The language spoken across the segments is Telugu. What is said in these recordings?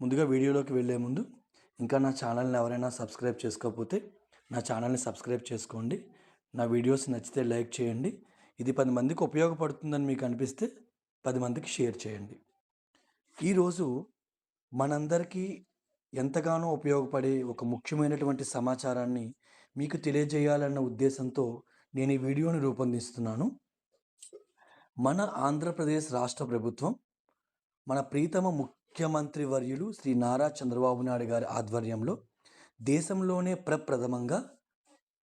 ముందుగా వీడియోలోకి వెళ్ళే ముందు ఇంకా నా ఛానల్ని ఎవరైనా సబ్స్క్రైబ్ చేసుకోకపోతే నా ఛానల్ని సబ్స్క్రైబ్ చేసుకోండి. నా వీడియోస్ నచ్చితే లైక్ చేయండి. ఇది 10 మందికి ఉపయోగపడుతుందని మీకు అనిపిస్తే 10 మందికి షేర్ చేయండి. ఈరోజు మనందరికీ ఎంతగానో ఉపయోగపడే ఒక ముఖ్యమైనటువంటి సమాచారాన్ని మీకు తెలియజేయాలన్న ఉద్దేశంతో నేను ఈ వీడియోని రూపొందిస్తున్నాను. మన ఆంధ్రప్రదేశ్ రాష్ట్ర ప్రభుత్వం మన ప్రీతమ ముఖ్యమంత్రి వర్యులు శ్రీ నారా చంద్రబాబు నాయుడు గారి ఆధ్వర్యంలో దేశంలోనే ప్రప్రథమంగా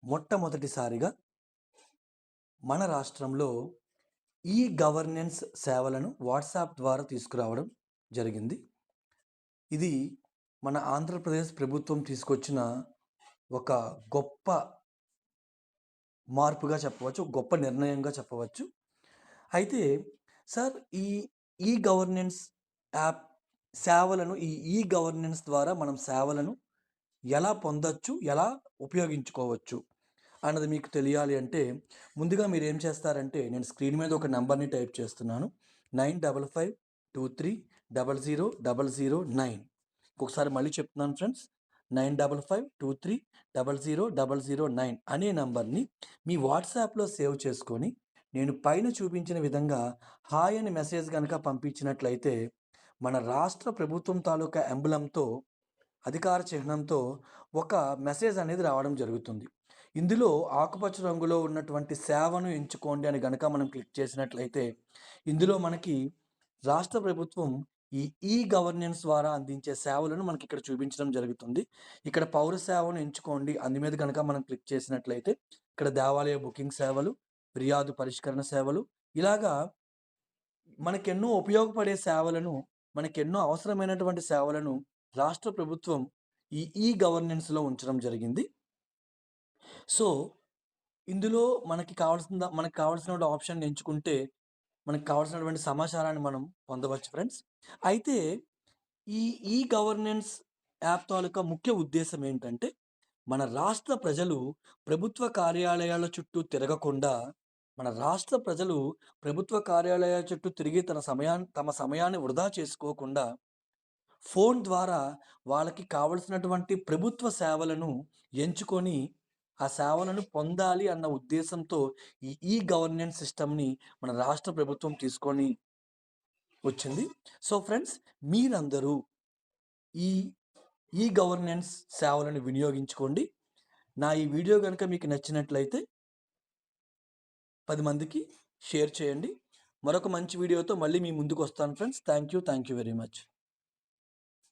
మొట్టమొదటిసారిగా మన రాష్ట్రంలో ఈ గవర్నెన్స్ సేవలను వాట్సాప్ ద్వారా తీసుకురావడం జరిగింది. ఇది మన ఆంధ్రప్రదేశ్ ప్రభుత్వం తీసుకొచ్చిన ఒక గొప్ప మార్పుగా చెప్పవచ్చు, గొప్ప నిర్ణయంగా చెప్పవచ్చు. అయితే సార్ ఈ గవర్నెన్స్ యాప్ సేవలను ఈ గవర్నెన్స్ ద్వారా మనం సేవలను ఎలా పొందొచ్చు, ఎలా ఉపయోగించుకోవచ్చు అన్నది మీకు తెలియాలి అంటే ముందుగా మీరు ఏం చేస్తారంటే నేను స్క్రీన్ మీద ఒక నెంబర్ని టైప్ చేస్తున్నాను. 9553000009. ఒకసారి మళ్ళీ చెప్తున్నాను ఫ్రెండ్స్. 9553000009 అనే నంబర్ని మీ వాట్సాప్లో సేవ్ చేసుకొని నేను పైన చూపించిన విధంగా హాయ్ అని మెసేజ్ కనుక పంపించినట్లయితే మన రాష్ట్ర ప్రభుత్వం తాలూకా ఎంబలంతో అధికార చిహ్నంతో ఒక మెసేజ్ అనేది రావడం జరుగుతుంది. ఇందులో ఆకుపచ్చ రంగులో ఉన్నటువంటి సేవను ఎంచుకోండి అని గనక మనం క్లిక్ చేసినట్లయితే ఇందులో మనకి రాష్ట్ర ప్రభుత్వం ఈ గవర్నెన్స్ ద్వారా అందించే సేవలను మనకి ఇక్కడ చూపించడం జరుగుతుంది. ఇక్కడ పౌర సేవను ఎంచుకోండి అందు మీద కనుక మనం క్లిక్ చేసినట్లయితే ఇక్కడ దేవాలయ బుకింగ్ సేవలు, ఫిర్యాదు పరిష్కరణ సేవలు, ఇలాగా మనకెన్నో ఉపయోగపడే సేవలను, మనకెన్నో అవసరమైనటువంటి సేవలను రాష్ట్ర ప్రభుత్వం ఈ గవర్నెన్స్‌లో ఉంచడం జరిగింది. సో, ఇందులో మనకు కావాల్సిన ఆప్షన్ ఎంచుకుంటే, మనకు కావాల్సినటువంటి సమాచారాన్ని మనం పొందవచ్చు ఫ్రెండ్స్. అయితే ఈ గవర్నెన్స్ యాప్ తాలూకా ముఖ్య ఉద్దేశ్యం ఏంటంటే, మన రాష్ట్ర ప్రజలు ప్రభుత్వ కార్యాలయాల చుట్టూ తిరగకుండా, మన రాష్ట్ర ప్రజలు ప్రభుత్వ కార్యాలయాల చుట్టూ తిరిగి తమ సమయాన్ని వృధా చేసుకోకుండా ఫోన్ ద్వారా వాళ్ళకి కావలసినటువంటి ప్రభుత్వ సేవలను ఎంచుకొని, ఆ సేవలను పొందాలి అన్న ఉద్దేశంతో ఈ గవర్నెన్స్ సిస్టమ్‌ని మన రాష్ట్ర ప్రభుత్వం తీసుకొని వచ్చింది. సో ఫ్రెండ్స్, మీరందరూ ఈ ఈ గవర్నెన్స్ సేవలను వినియోగించుకోండి. ఈ వీడియో గనుక మీకు నచ్చినట్లయితే 10 మందికి షేర్ చేయండి. మరొక మంచి వీడియోతో మళ్ళీ మీ ముందుకొస్తాను friends. Thank you very much.